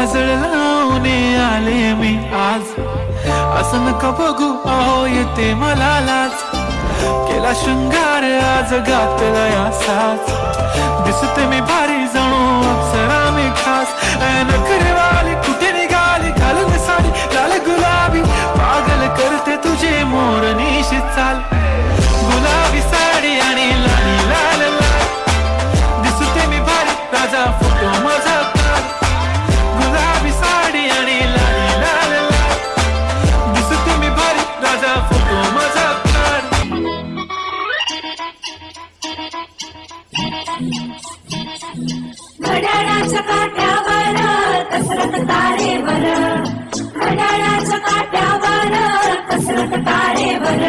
काजळ लावून आले मी आज, असं नका बघू अहो येते मला लाज, केला शृंगार आज घातला या साज, दिसते मी भारी जणू अप्सरा मी खास, नखरेवाली कुठे निघाली घालून साडी लाल गुलाबी, पागल करते तुझे मोरनीशी चाल, गुलाबी साडी आणि लाली लाल लाल, दिसते मी भारी राजा फोटो माझा काढ, गुलाबी साडी आणि लाली लाल लाल, दिसते मी भारी राजा फोटो माझा काढ. घड्याळाच्या काट्यावर कसरत तारेवर, घड्याळाच्या काट्यावर कसरत तारेवर,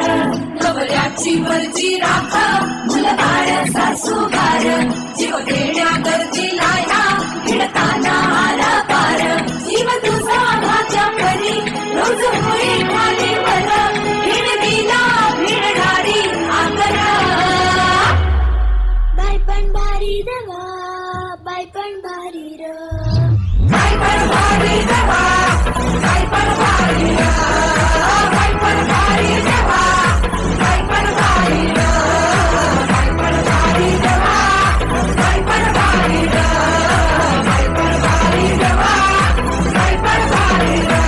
नवऱ्याची मर्जी राख मुलगार सासूगार, जीव देण्या गरजेला या भिडताना आला पार, जीव तुझा माझ्या परी रोज होईल ढालीवर, भिडवीला भिडणारी आकर, बाय पण भारी देवा, बाय पण भारी र, बाय पण भारी देवा, बाय पण भारी र, बाय पण भारी देवा, बाय पण भारी र, बाय पण भारी देवा, बाय पण भारी र, बाय पण भारी देवा, बाय पण भारी र.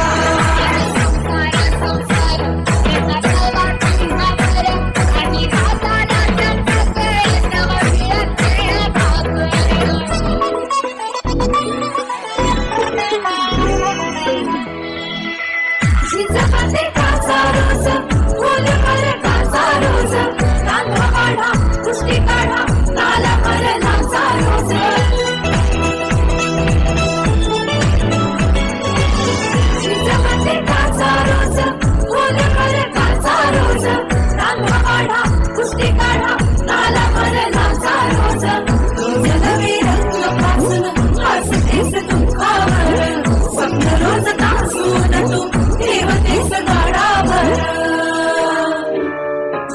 कुस्ती काढा काला मरणाचा रोज, चित्रपती काचा रोज, फुल मरणाचा रोज, रांगा काढा कुस्ती काढा काला मरणाचा रोज, रोज नवी रंग पासून हसतेस दुःखावर, स्वप्न रोज तासून तू ठेवतेस गाडावर,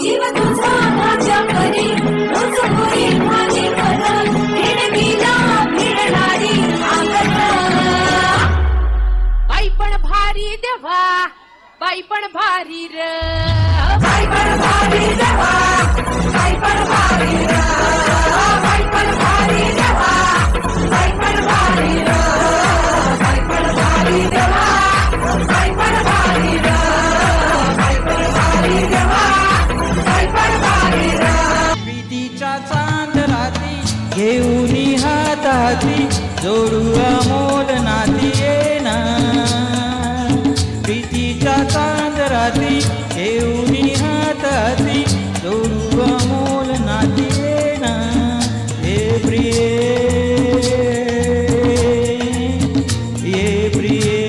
जीव तुझा माझ्या परी रोज होईल माझीवर, भिडवीला भिडणारी आकर, बाई पण भारी देवा, बाई पण भारी र, बाई पण भारी देवा, बाई पण भारी र, बाई पण भारी देवा, बाई पण भारी र, बाई पण भारी देवा, बाई पण भारी र, बाई पण भारी देवा, बाई पण भारी र. प्रीतीच्या चांद राती घेऊनी हाताती जोडू अमोल नाती येना, प्रीतीच्या चांद राती घेऊनी हाताती जोडू अमोल नाती येना, हे प्रिये ये प्रिये,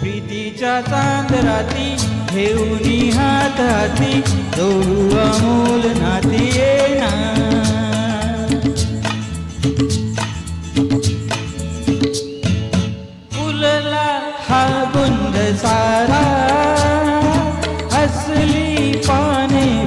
प्रीतीच्या चांद राती घेऊनी हाताती जोडू अमोल नाती येना.